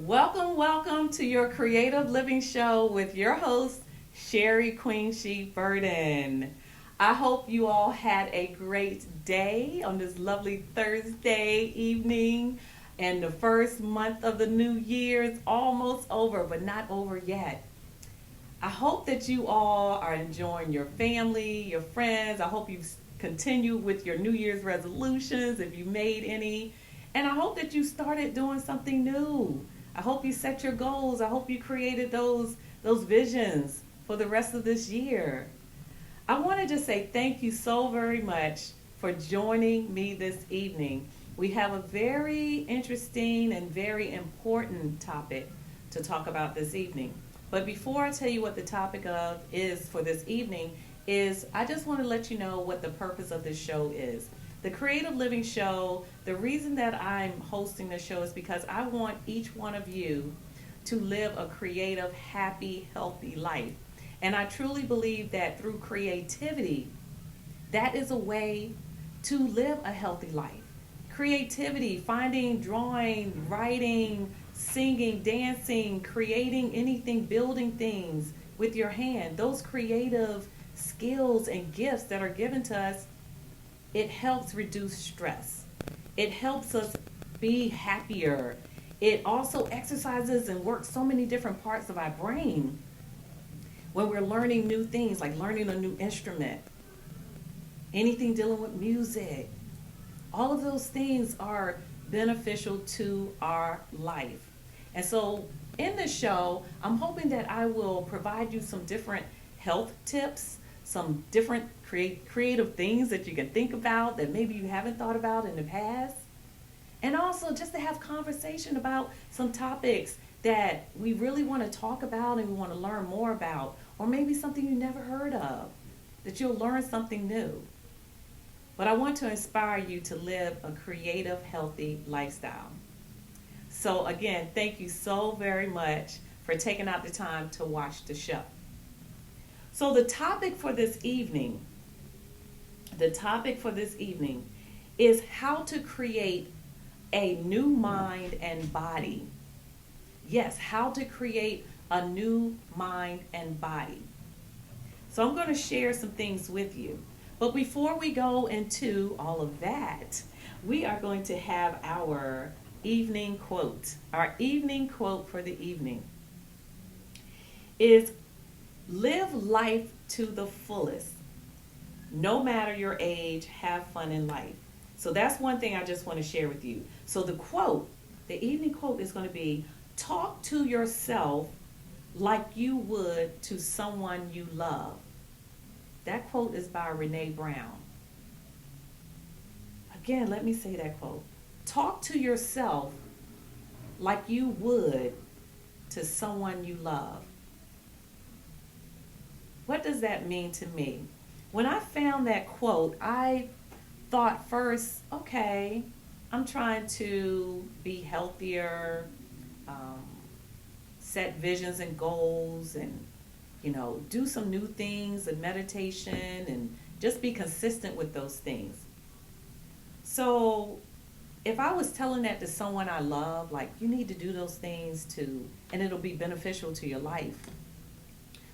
Welcome, welcome to your creative living show with your host, Sherry Queen She Burden. I hope you all had a great day on this lovely Thursday evening. And the first month of the new year is almost over, but not over yet. I hope that you all are enjoying your family, your friends. I hope you've continued with your New Year's resolutions if you made any. And I hope that you started doing something new. I hope you set your goals. I hope you created those visions for the rest of this year. I wanted to say thank you so very much for joining me this evening. We have a very interesting and very important topic to talk about this evening. But before I tell you what the topic of is for this evening is I just want to let you know what the purpose of this show is. The Creative Living Show, the reason that I'm hosting this show is because I want each one of you to live a creative, happy, healthy life. And I truly believe that through creativity, that is a way to live a healthy life. Creativity, finding, drawing, writing, singing, dancing, creating anything, building things with your hand, those creative skills and gifts that are given to us, it helps reduce stress. It helps us be happier. It also exercises and works so many different parts of our brain when we're learning new things, like learning a new instrument, anything dealing with music. All of those things are beneficial to our life. And so in this show, I'm hoping that I will provide you some different health tips, some different creative things that you can think about that maybe you haven't thought about in the past. And also just to have conversation about some topics that we really want to talk about and we want to learn more about, or maybe something you never heard of, that you'll learn something new. But I want to inspire you to live a creative, healthy lifestyle. So again, thank you so very much for taking out the time to watch the show. So the topic for this evening is how to create a new mind and body. Yes, how to create a new mind and body. So I'm going to share some things with you. But before we go into all of that, we are going to have our evening quote. Our evening quote for the evening is live life to the fullest. No matter your age, have fun in life. So that's one thing I just want to share with you. So the evening quote is going to be talk to yourself like you would to someone you love. That quote is by Renee Brown. Again, let me say that quote. Talk to yourself like you would to someone you love. What does that mean to me? When I found that quote, I thought first, okay, I'm trying to be healthier, set visions and goals, and do some new things and meditation and just be consistent with those things. So if I was telling that to someone I love, like you need to do those things too, and it'll be beneficial to your life,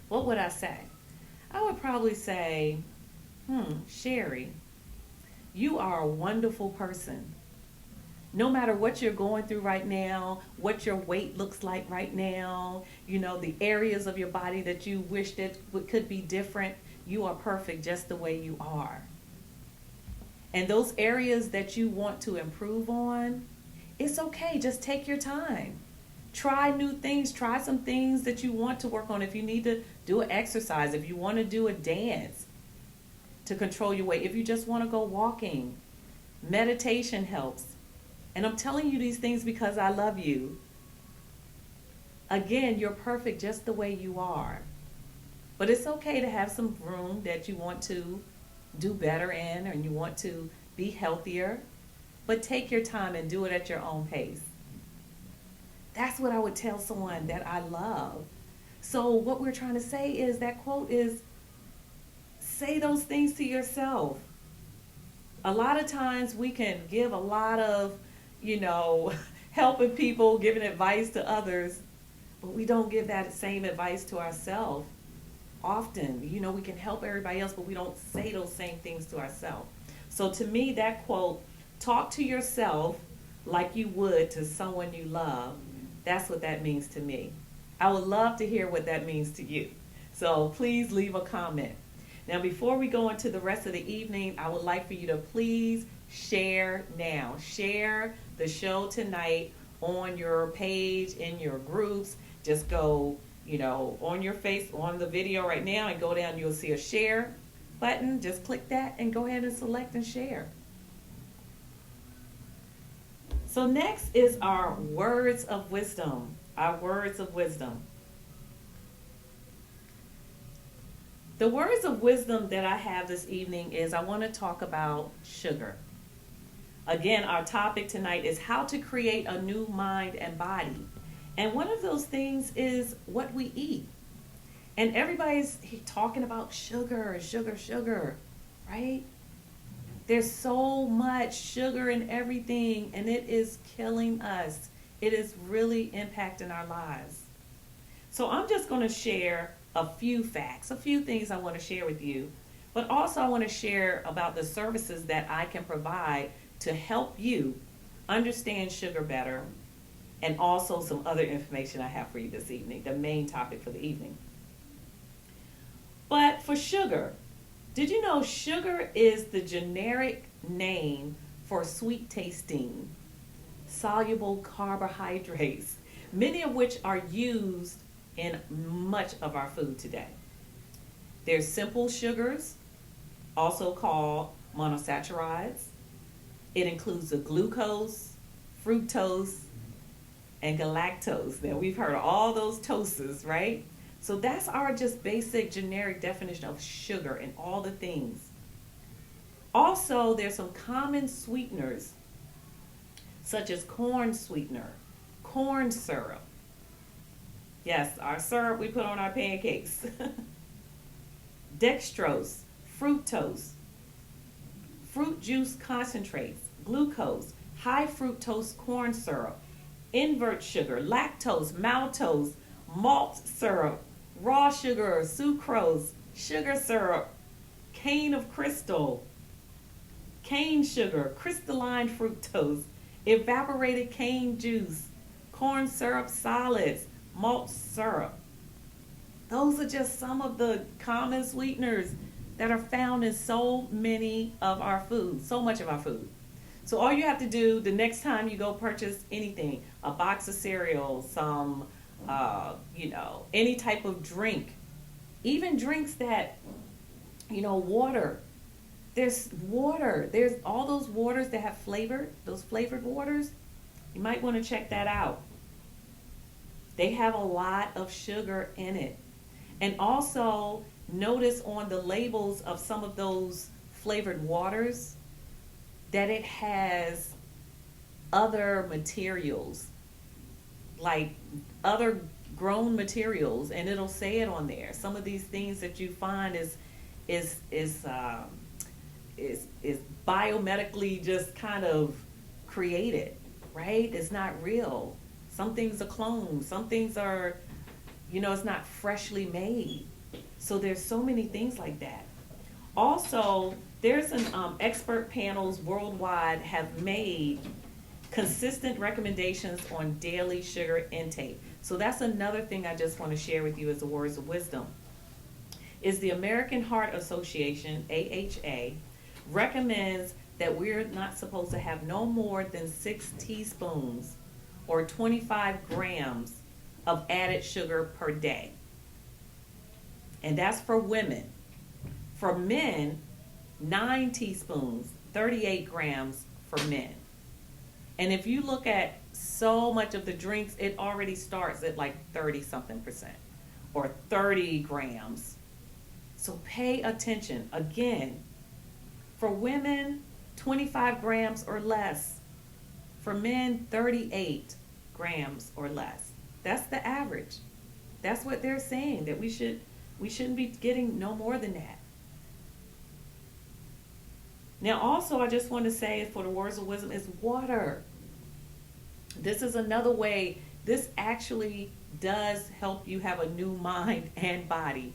what would I say? I would probably say, Sherry, you are a wonderful person. No matter what you're going through right now, what your weight looks like right now, the areas of your body that you wish that could be different, you are perfect just the way you are. And those areas that you want to improve on, it's okay. Just take your time. Try new things. Try some things that you want to work on. If you need to do an exercise, if you want to do a dance to control your weight, if you just want to go walking, meditation helps. And I'm telling you these things because I love you. Again, you're perfect just the way you are. But it's okay to have some room that you want to do better in, and you want to be healthier. But take your time and do it at your own pace. That's what I would tell someone that I love. So what we're trying to say is that quote is, say those things to yourself. A lot of times we can give a lot of helping people, giving advice to others, but we don't give that same advice to ourselves often. You know, we can help everybody else, but we don't say those same things to ourselves. So to me, that quote, talk to yourself like you would to someone you love, that's what that means to me. I would love to hear what that means to you. So please leave a comment. Now, before we go into the rest of the evening, I would like for you to please share now. Share the show tonight on your page, in your groups. Just go, on your face, on the video right now, and go down. You'll see a share button. Just click that and go ahead and select and share. So next is our words of wisdom. Our words of wisdom. The words of wisdom that I have this evening is I want to talk about sugar. Again, our topic tonight is how to create a new mind and body. And one of those things is what we eat. And everybody's talking about sugar, right? There's so much sugar in everything, and it is killing us. It is really impacting our lives. So I'm just going to share a few facts, a few things I want to share with you. But also I want to share about the services that I can provide to help you understand sugar better, and also some other information I have for you this evening, the main topic for the evening. But for sugar, did you know sugar is the generic name for sweet tasting, soluble carbohydrates, many of which are used in much of our food today. There's simple sugars, also called monosaccharides. It includes the glucose, fructose, and galactose. Now, we've heard of all those toses, right? So that's our just basic generic definition of sugar and all the things. Also, there's some common sweeteners, such as corn sweetener, corn syrup. Yes, our syrup we put on our pancakes. Dextrose, fructose, fruit juice concentrates, glucose, high fructose corn syrup, invert sugar, lactose, maltose, malt syrup, raw sugar, sucrose, sugar syrup, cane of crystal, cane sugar, crystalline fructose, evaporated cane juice, corn syrup solids, malt syrup. Those are just some of the common sweeteners that are found in so many of our food, so much of our food. So all you have to do the next time you go purchase anything, a box of cereal, some, any type of drink, even drinks that, water. There's water. There's all those waters that have those flavored waters. You might want to check that out. They have a lot of sugar in it. And also notice on the labels of some of those flavored waters that it has other materials, like other grown materials, and it'll say it on there. Some of these things that you find is biomedically just kind of created, right? It's not real. Some things are clones. Some things are, it's not freshly made. So there's so many things like that. Also, there's an expert panels worldwide have made consistent recommendations on daily sugar intake. So that's another thing I just want to share with you as the words of wisdom. Is the American Heart Association, AHA, recommends that we're not supposed to have no more than 6 teaspoons or 25 grams of added sugar per day. And that's for women. For men, 9 teaspoons, 38 grams for men. And if you look at so much of the drinks, it already starts at like 30-something% or 30 grams. So pay attention. Again, for women, 25 grams or less. For men, 38 grams or less. That's the average. That's what they're saying, that we shouldn't be getting no more than that. Now also, I just want to say for the words of wisdom is water. This is another way. This actually does help you have a new mind and body.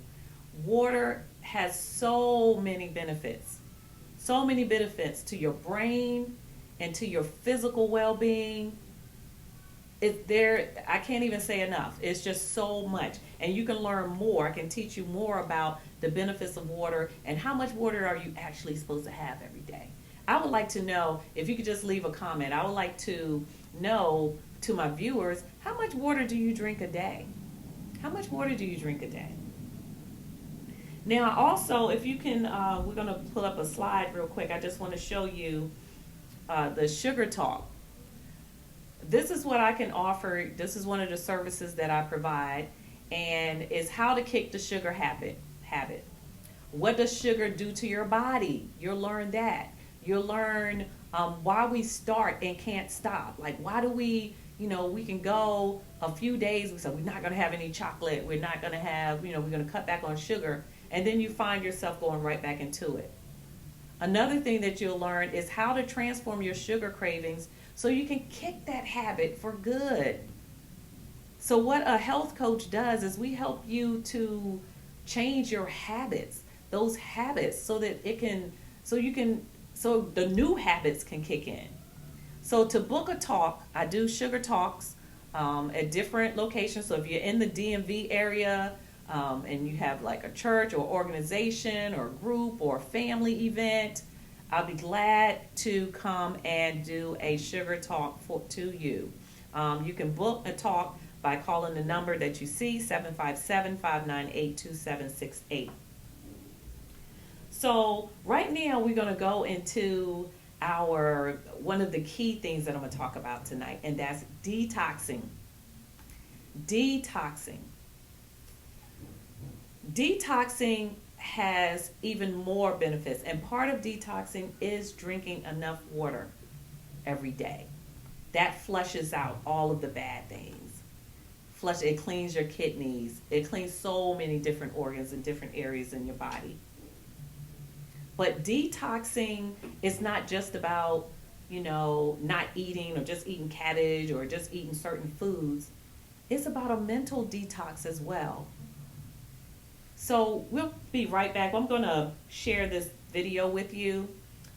Water has so many benefits. So many benefits to your brain and to your physical well-being. I can't even say enough. It's just so much. And you can learn more. I can teach you more about the benefits of water and how much water are you actually supposed to have every day. I would like to know, if you could just leave a comment, I would like to know, to my viewers, how much water do you drink a day? How much water do you drink a day? Now also, if you can, we're going to pull up a slide real quick. I just want to show you the sugar talk. This is what I can offer. This is one of the services that I provide, and it's how to kick the sugar habit. What does sugar do to your body? You'll learn that. You'll learn why we start and can't stop. Like, why do we, we can go a few days, we say we're not going to have any chocolate, we're not going to have, we're going to cut back on sugar, and then you find yourself going right back into it. Another thing that you'll learn is how to transform your sugar cravings so you can kick that habit for good. So what a health coach does is we help you to change your habits, those habits, so that so the new habits can kick in. So to book a talk, I do sugar talks at different locations. So if you're in the DMV area and you have like a church or organization or group or family event, I'll be glad to come and do a sugar talk to you. You can book a talk by calling the number that you see, 757-598-2768. So right now we're going to go into one of the key things that I'm going to talk about tonight, and that's detoxing. Detoxing has even more benefits, and part of detoxing is drinking enough water every day. That flushes out all of the bad things. It cleans your kidneys. It cleans so many different organs and different areas in your body. But detoxing is not just about, not eating or just eating cabbage or just eating certain foods. It's about a mental detox as well. So we'll be right back. I'm going to share this video with you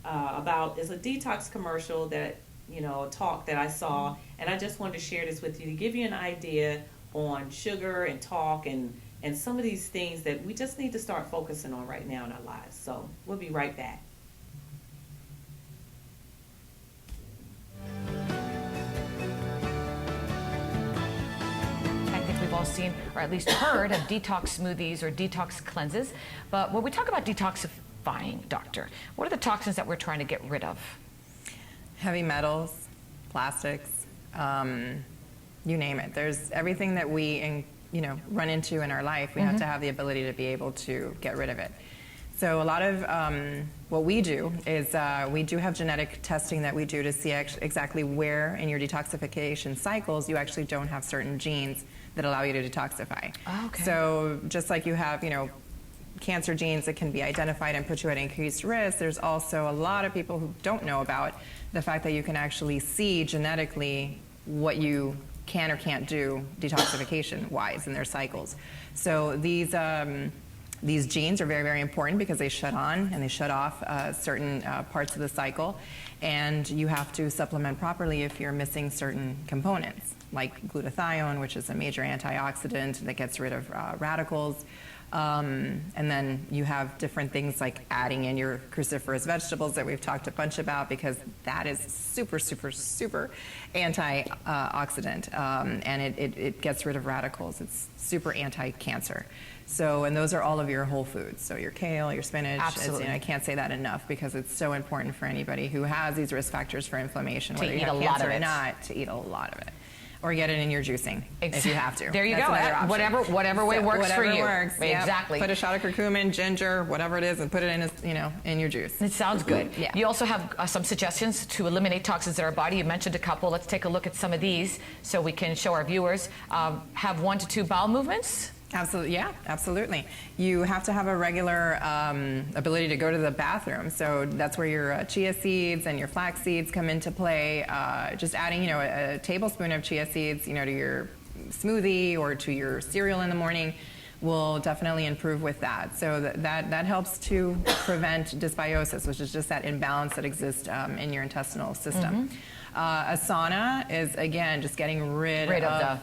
it's a detox commercial that, a talk that I saw, and I just wanted to share this with you to give you an idea on sugar and talk and some of these things that we just need to start focusing on right now in our lives. So we'll be right back. I think we've all seen, or at least heard, of detox smoothies or detox cleanses. But when we talk about detoxifying, doctor, what are the toxins that we're trying to get rid of? Heavy metals, plastics, you name it. There's everything that we run into in our life. We have to have the ability to be able to get rid of it. So a lot of what we do is we do have genetic testing that we do to see exactly where in your detoxification cycles you actually don't have certain genes that allow you to detoxify. Oh, okay. So just like you have, cancer genes that can be identified and put you at increased risk, there's also a lot of people who don't know about the fact that you can actually see genetically what you can or can't do detoxification-wise in their cycles. So these genes are very, very important because they shut on and they shut off certain parts of the cycle, and you have to supplement properly if you're missing certain components, like glutathione, which is a major antioxidant that gets rid of radicals. And then you have different things like adding in your cruciferous vegetables that we've talked a bunch about, because that is super, super, super antioxidant, and it gets rid of radicals. It's super anti-cancer. So, and those are all of your whole foods. So your kale, your spinach. Absolutely. I can't say that enough because it's so important for anybody who has these risk factors for inflammation, whether you have cancer or not, to eat a lot of it. Or get it in your juicing if you have to. There you go. Whatever way works for you. Works. Exactly. Yep. Put a shot of curcumin, ginger, whatever it is, and put it in, in your juice. It sounds good. Yeah. You also have some suggestions to eliminate toxins in our body. You mentioned a couple. Let's take a look at some of these so we can show our viewers. Have 1 to 2 bowel movements. Absolutely, yeah, absolutely. You have to have a regular ability to go to the bathroom. So that's where your chia seeds and your flax seeds come into play. Just adding, a tablespoon of chia seeds, to your smoothie or to your cereal in the morning will definitely improve with that. So that helps to prevent dysbiosis, which is just that imbalance that exists in your intestinal system. A sauna is, again, just getting rid of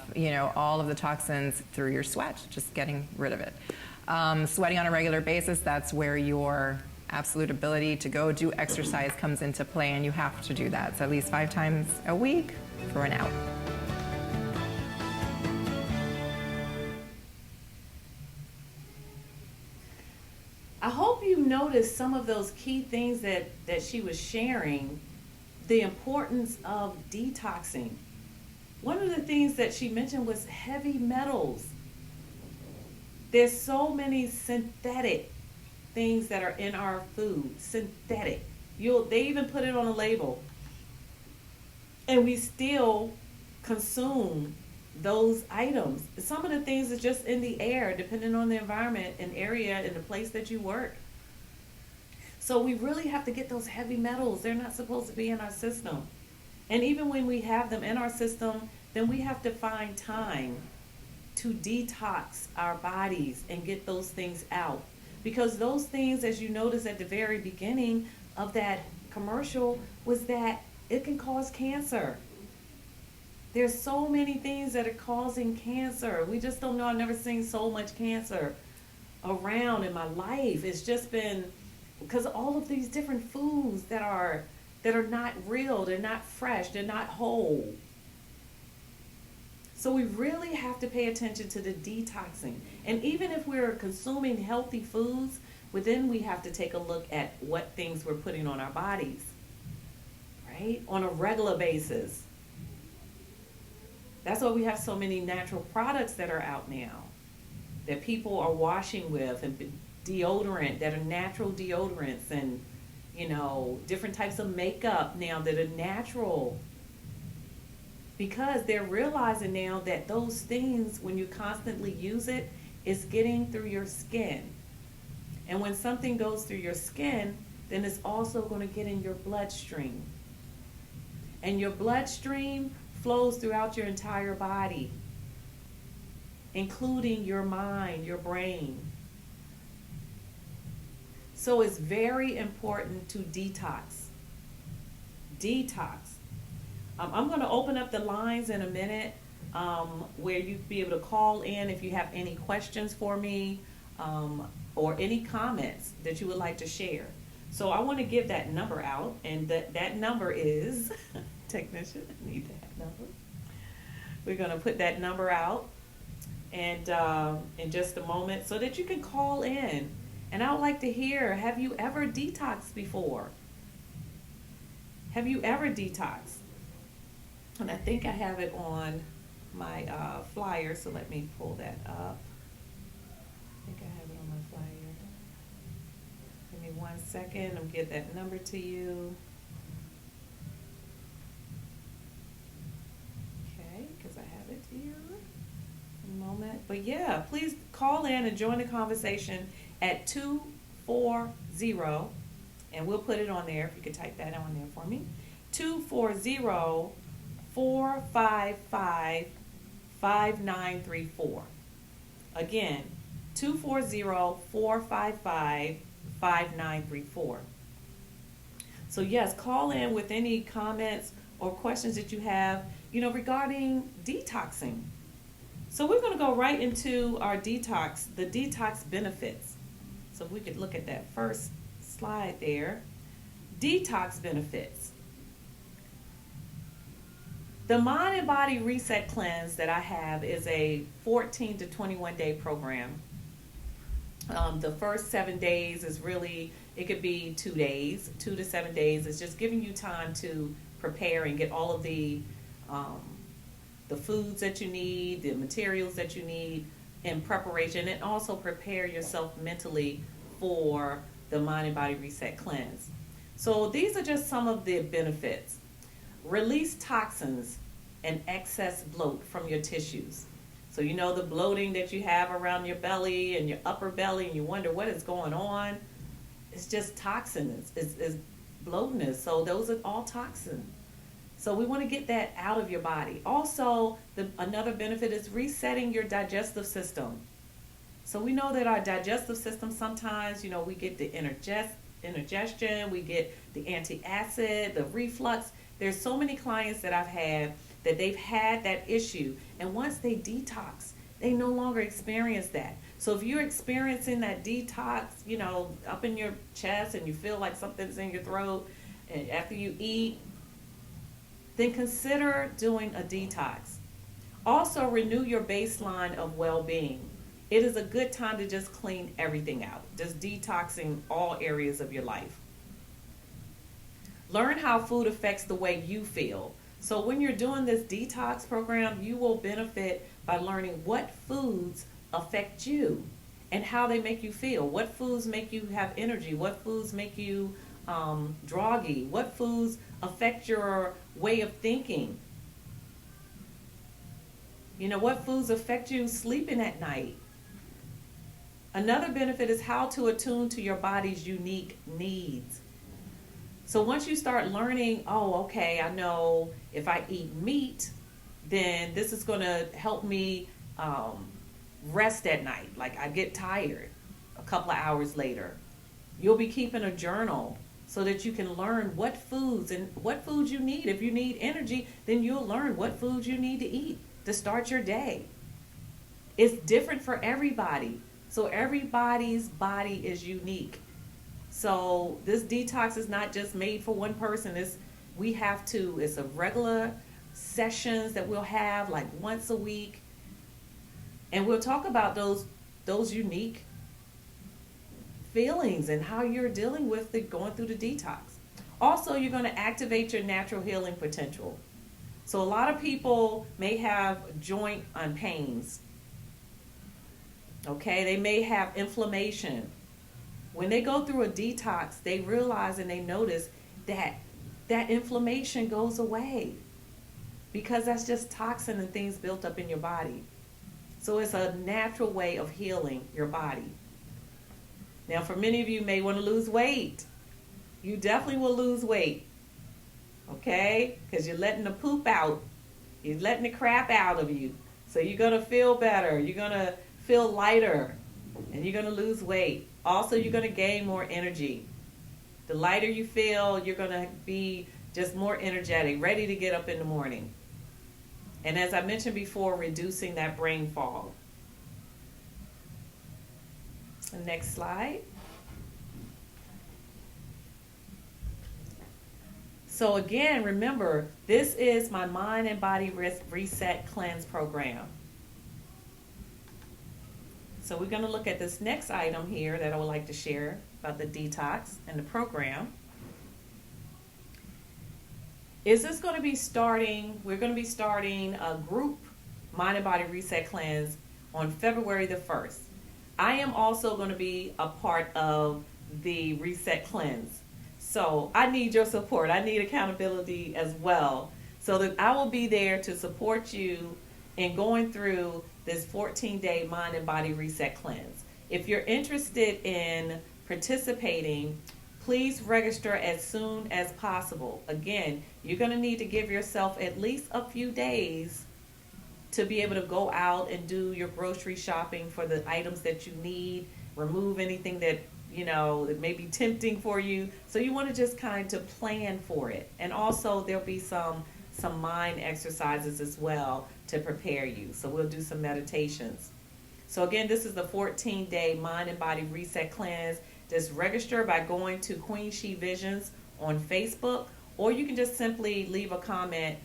all of the toxins through your sweat, just getting rid of it. Sweating on a regular basis, that's where your absolute ability to go do exercise comes into play, and you have to do that. So at least 5 times a week for an hour. I hope you noticed some of those key things that she was sharing, the importance of detoxing. One of the things that she mentioned was heavy metals. There's so many synthetic things that are in our food, synthetic. They even put it on a label. And we still consume those items. Some of the things is just in the air, depending on the environment and area and the place that you work. So we really have to get those heavy metals. They're not supposed to be in our system. And even when we have them in our system, then we have to find time to detox our bodies and get those things out. Because those things, as you notice at the very beginning of that commercial, was that it can cause cancer. There's so many things that are causing cancer. We just don't know. I've never seen so much cancer around in my life. It's just been because all of these different foods that are not real, they're not fresh, they're not whole. So we really have to pay attention to the detoxing. And even if we're consuming healthy foods, well, then we have to take a look at what things we're putting on our bodies, right? On a regular basis. That's why we have so many natural products that are out now that people are washing with, and deodorant that are natural deodorants, and different types of makeup now that are natural, because they're realizing now that those things, when you constantly use it, it's getting through your skin. And when something goes through your skin, then it's also going to get in your bloodstream. And your bloodstream flows throughout your entire body, including your mind, your brain. So it's very important to detox. Detox. I'm going to open up the lines in a minute where you'd be able to call in if you have any questions for me or any comments that you would like to share. So I want to give that number out, and that number is, technician, I need that number. We're going to put that number out and in just a moment so that you can call in. And I would like to hear, have you ever detoxed before? Have you ever detoxed? And I think I have it on my flyer, so let me pull that up. I think I have it on my flyer. Give me 1 second, I'll get that number to you. Okay, because I have it here. A moment. But yeah, please call in and join the conversation at 240, and we'll put it on there if you could type that on there for me. 240-455-5934. Again, 240-455-5934. So yes, call in with any comments or questions that you have, regarding detoxing. So we're going to go right into our detox, the detox benefits. So if we could look at that first slide there. Detox benefits. The Mind and Body Reset Cleanse that I have is a 14 to 21 day program. The first 7 days is really, it could be 2 days, 2 to 7 days. It's just giving you time to prepare and get all of the foods that you need, the materials that you need in preparation, and also prepare yourself mentally for the Mind and Body Reset Cleanse. So these are just some of the benefits. Release toxins and excess bloat from your tissues. So you know the bloating that you have around your belly and your upper belly, and you wonder what is going on. It's just toxins. It's bloatness. So those are all toxins. So we want to get that out of your body. Also, another benefit is resetting your digestive system. So we know that our digestive system sometimes, we get the indigestion, we get the antacid, the reflux. There's so many clients that I've had that they've had that issue. And once they detox, they no longer experience that. So if you're experiencing that detox, up in your chest and you feel like something's in your throat and after you eat, then consider doing a detox. Also, renew your baseline of well-being. It is a good time to just clean everything out, just detoxing all areas of your life. Learn how food affects the way you feel. So when you're doing this detox program, you will benefit by learning what foods affect you and how they make you feel. What foods make you have energy? What foods make you groggy? What foods affect your way of thinking? What foods affect you sleeping at night? Another benefit is how to attune to your body's unique needs. So once you start learning, okay, I know if I eat meat, then this is going to help me rest at night. Like I get tired a couple of hours later. You'll be keeping a journal so that you can learn what foods you need. If you need energy, then you'll learn what foods you need to eat to start your day. It's different for everybody. So everybody's body is unique. So this detox is not just made for one person. It's a regular sessions that we'll have like once a week. And we'll talk about those unique feelings and how you're dealing with going through the detox. Also, you're going to activate your natural healing potential. So a lot of people may have joint pains. Okay, they may have inflammation. When they go through a detox, they realize and they notice that inflammation goes away because that's just toxin and things built up in your body. So it's a natural way of healing your body. Now, for many of you may want to lose weight. You definitely will lose weight. Okay? Because you're letting the poop out. You're letting the crap out of you. So you're going to feel better. You're going to feel lighter. And you're going to lose weight. Also, you're going to gain more energy. The lighter you feel, you're going to be just more energetic, ready to get up in the morning. And as I mentioned before, reducing that brain fog. The next slide. So again, remember, this is my Mind and Body Reset Cleanse program. So we're going to look at this next item here that I would like to share about the detox and the program. We're going to be starting a group Mind and Body Reset Cleanse on February the 1st. I am also going to be a part of the Reset Cleanse. So I need your support. I need accountability as well. So that I will be there to support you in going through this 14-day Mind and Body Reset Cleanse. If you're interested in participating, please register as soon as possible. Again, you're going to need to give yourself at least a few days to be able to go out and do your grocery shopping for the items that you need, remove anything that that may be tempting for you. So you want to just kind of plan for it. And also there'll be some mind exercises as well to prepare you. So we'll do some meditations. So again, this is the 14-day Mind and Body Reset Cleanse. Just register by going to Queen She Visions on Facebook, or you can just simply leave a comment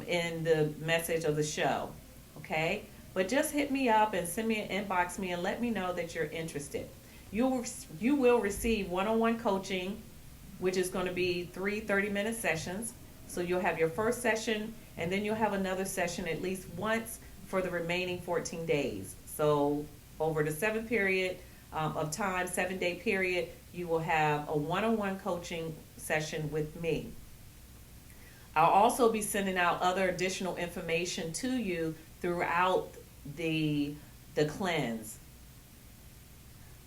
in the message of the show. Okay? But just hit me up and inbox me and let me know that you're interested. You will receive one-on-one coaching, which is going to be 3 30-minute sessions. So you'll have your first session, and then you'll have another session at least once for the remaining 14 days. So over the 7 period of time, 7-day period, you will have a one-on-one coaching session with me. I'll also be sending out other additional information to you throughout the cleanse.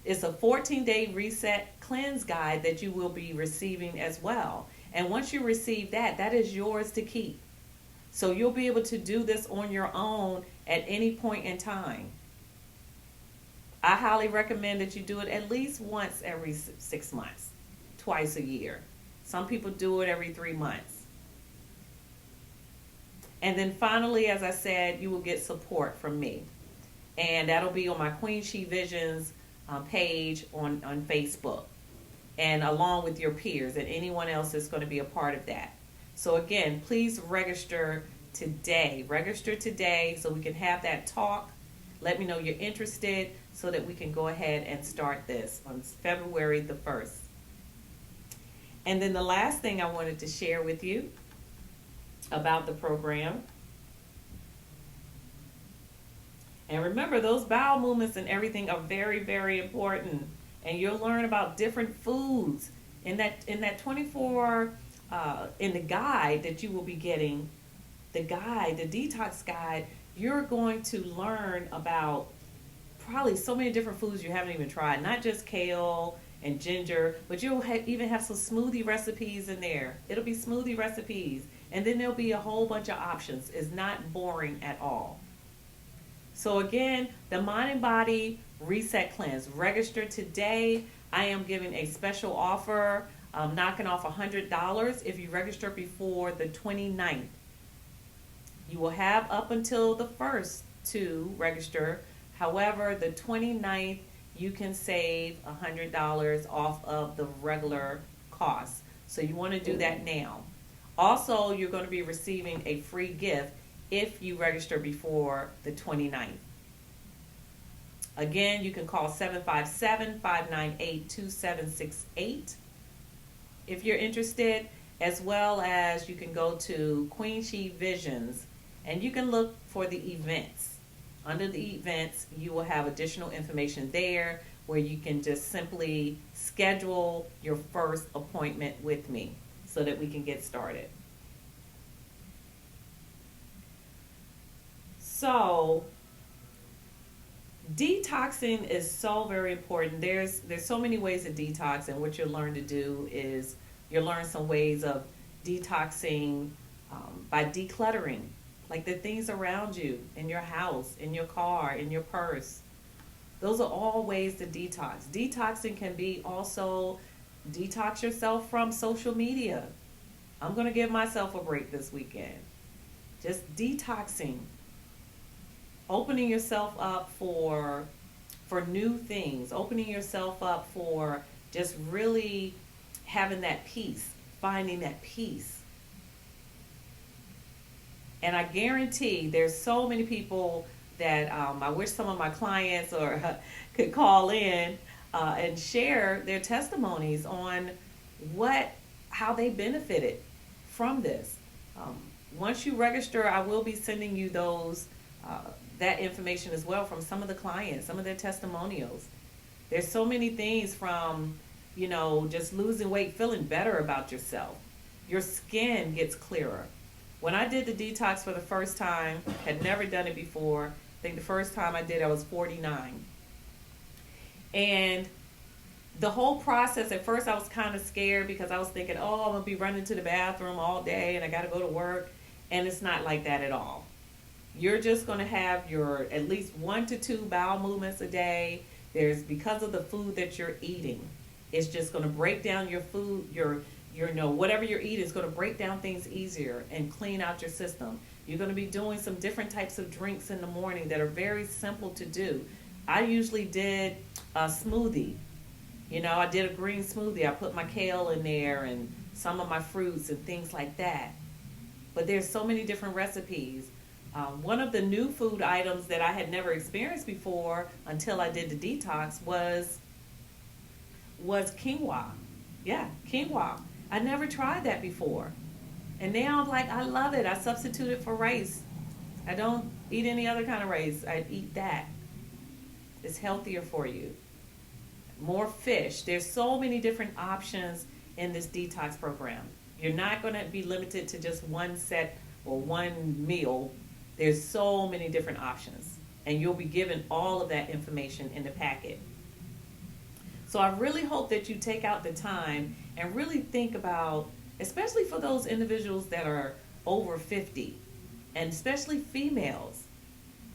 It's a 14-day reset cleanse guide that you will be receiving as well. And once you receive that, that is yours to keep. So you'll be able to do this on your own at any point in time. I highly recommend that you do it at least once every 6 months, twice a year. Some people do it every 3 months. And then finally, as I said, you will get support from me. And that'll be on my Queen She Visions page on Facebook, and along with your peers and anyone else that's going to be a part of that. So again, please register today. Register today so we can have that talk. Let me know you're interested so that we can go ahead and start this on February the 1st. And then the last thing I wanted to share with you about the program. And remember, those bowel movements and everything are very, very important. And you'll learn about different foods in that 24 in the guide that you will be getting. The detox guide. You're going to learn about probably so many different foods you haven't even tried. Not just kale and ginger, but you'll even have some smoothie recipes in there. It'll be smoothie recipes, and then there'll be a whole bunch of options. It's not boring at all. So again, the Mind and Body Reset Cleanse. Register today. I am giving a special offer, knocking off $100 if you register before the 29th. You will have up until the 1st to register. However, the 29th, you can save $100 off of the regular cost. So you want to do that now. Also, you're going to be receiving a free gift if you register before the 29th. Again, you can call 757-598-2768 if you're interested, as well as you can go to Queen She Visions and you can look for the events. Under the events, you will have additional information there where you can just simply schedule your first appointment with me so that we can get started. So, detoxing is so very important. There's so many ways to detox, and what you'll learn to do is you'll learn some ways of detoxing by decluttering, like the things around you, in your house, in your car, in your purse. Those are all ways to detox. Detoxing can be also detox yourself from social media. I'm going to give myself a break this weekend. Just detoxing. Opening yourself up for new things. Opening yourself up for just really having that peace. Finding that peace. And I guarantee there's so many people that I wish some of my clients could call in and share their testimonies on how they benefited from this. Once you register, I will be sending you that information as well from some of the clients, some of their testimonials. There's so many things from, just losing weight, feeling better about yourself. Your skin gets clearer. When I did the detox for the first time, had never done it before. I think the first time I did, I was 49. And the whole process, at first I was kind of scared because I was thinking, I'm going to be running to the bathroom all day and I got to go to work. And it's not like that at all. You're just going to have your at least 1 to 2 bowel movements a day. Because of the food that you're eating, it's just going to break down your food, whatever you're eating is going to break down things easier and clean out your system. You're going to be doing some different types of drinks in the morning that are very simple to do. I usually did a smoothie. I did a green smoothie. I put my kale in there and some of my fruits and things like that. But there's so many different recipes. One of the new food items that I had never experienced before until I did the detox was quinoa. Yeah, quinoa. I never tried that before. And now I'm like, I love it. I substitute it for rice. I don't eat any other kind of rice. I eat that. It's healthier for you. More fish. There's so many different options in this detox program. You're not going to be limited to just one set or one meal. There's so many different options. And you'll be given all of that information in the packet. So I really hope that you take out the time and really think about, especially for those individuals that are over 50, and especially females,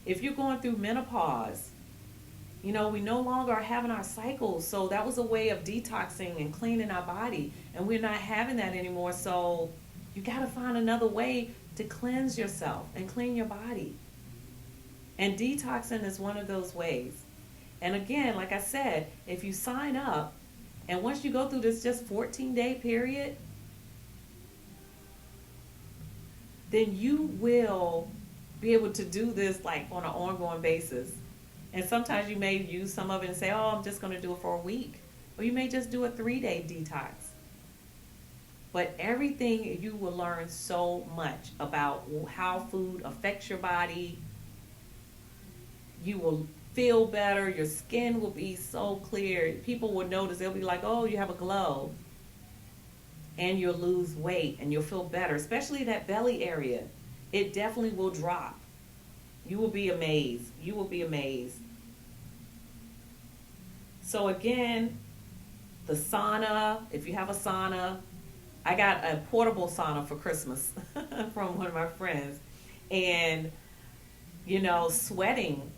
if you're going through menopause, we no longer are having our cycles. So that was a way of detoxing and cleaning our body. And we're not having that anymore. So you got to find another way to cleanse yourself and clean your body. And detoxing is one of those ways. And again, like I said, if you sign up, and once you go through this just 14-day period, then you will be able to do this like on an ongoing basis. And sometimes you may use some of it and say, oh, I'm just going to do it for a week. Or you may just do a 3-day detox. But everything, you will learn so much about how food affects your body. You will feel better. Your skin will be so clear. People will notice. They'll be like, oh, you have a glow. And you'll lose weight and you'll feel better, especially that belly area. It definitely will drop. You will be amazed. You will be amazed. So again, the sauna, if you have a sauna, I got a portable sauna for Christmas from one of my friends. And, sweating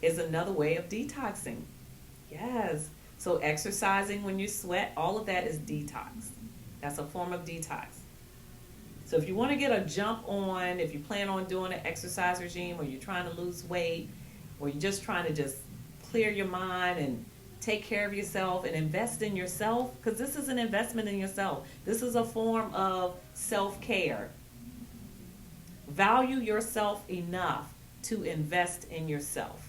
is another way of detoxing. Yes. So exercising when you sweat, all of that is detox. That's a form of detox. So if you want to get a jump on, if you plan on doing an exercise regime, or you're trying to lose weight, or you're just trying to just clear your mind and take care of yourself and invest in yourself, because this is an investment in yourself. This is a form of self-care. Value yourself enough to invest in yourself.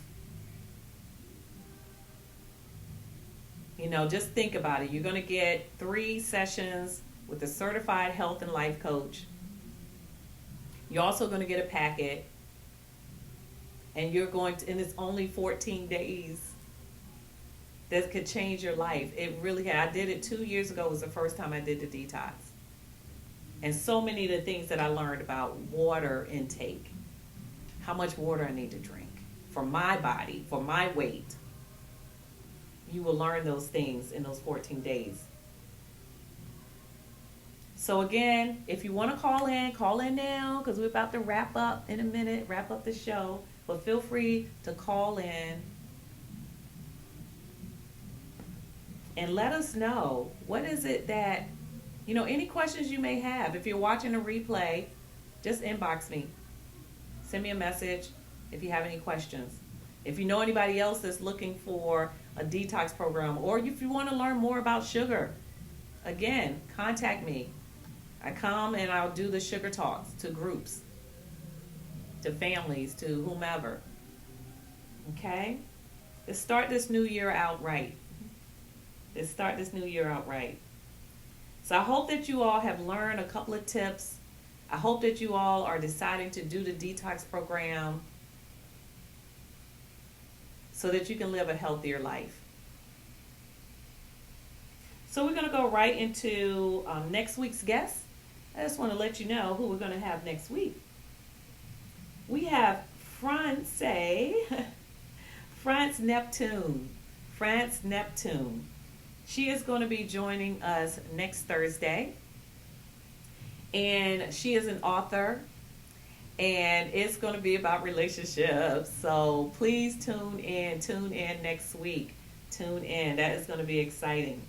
Just think about it. You're going to get 3 sessions with a certified health and life coach. You're also going to get a packet. And and it's only 14 days. That could change your life. It really can. I did it 2 years ago. It was the first time I did the detox. And so many of the things that I learned about water intake, how much water I need to drink for my body, for my weight. You will learn those things in those 14 days. So again, if you want to call in now, because we're about to wrap up in a minute, wrap up the show. But feel free to call in and let us know, what is it that, any questions you may have. If you're watching a replay, just inbox me. Send me a message if you have any questions. If you know anybody else that's looking for a detox program, or if you want to learn more about sugar, again, contact me. I come and I'll do the sugar talks to groups, to families, to whomever. Okay? Let's start this new year out right. So I hope that you all have learned a couple of tips. I hope that you all are deciding to do the detox program so that you can live a healthier life. So we're going to go right into next week's guest. I just want to let you know who we're going to have next week. We have France Neptune. She is going to be joining us next Thursday. And she is an author. And it's going to be about relationships. So please tune in next week. Tune in. That is going to be exciting.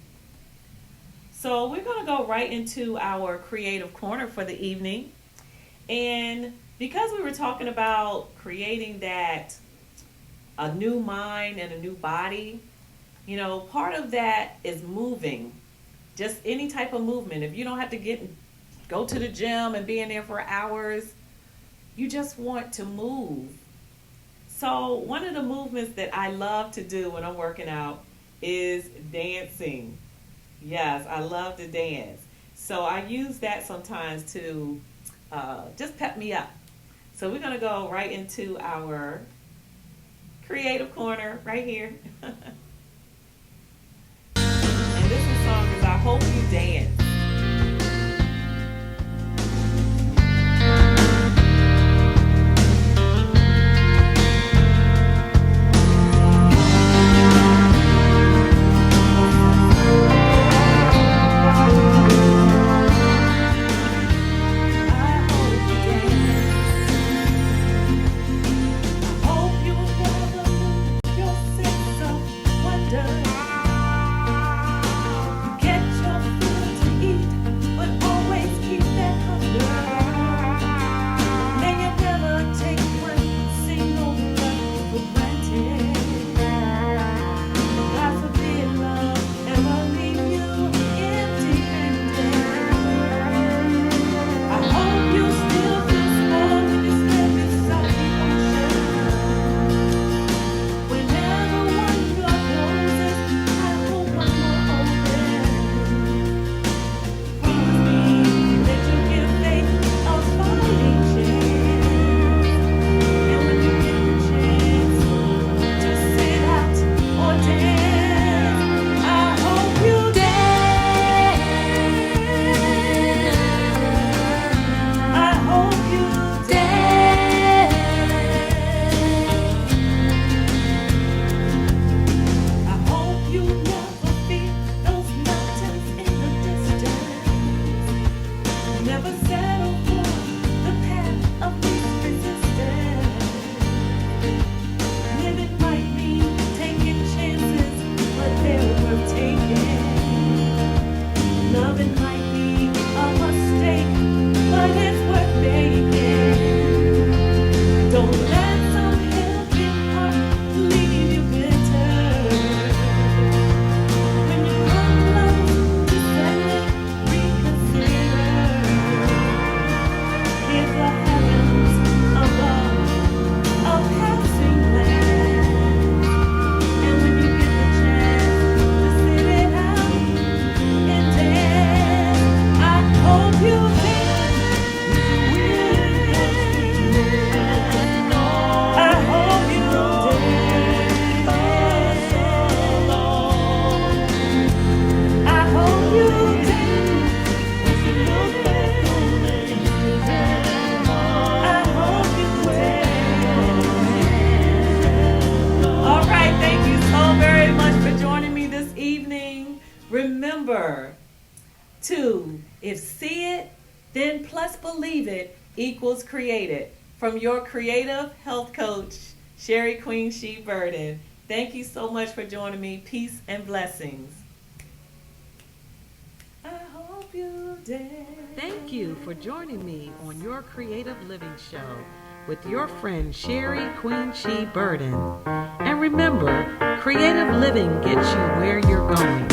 So we're going to go right into our creative corner for the evening. And because we were talking about creating a new mind and a new body, part of that is moving. Just any type of movement. If you don't have to go to the gym and be in there for hours, you just want to move. So one of the movements that I love to do when I'm working out is dancing. Yes, I love to dance. So I use that sometimes to just pep me up. So we're going to go right into our creative corner right here. And this song is I Hope You Dance. remember to, if see it, then plus believe it equals create it. From your creative health coach, Sherry Queen She Burden. Thank you so much for joining me. Peace and blessings. I hope you dance. Thank you for joining me on your Creative Living Show with your friend Sherry Queen She Burden. And remember, creative living gets you where you're going.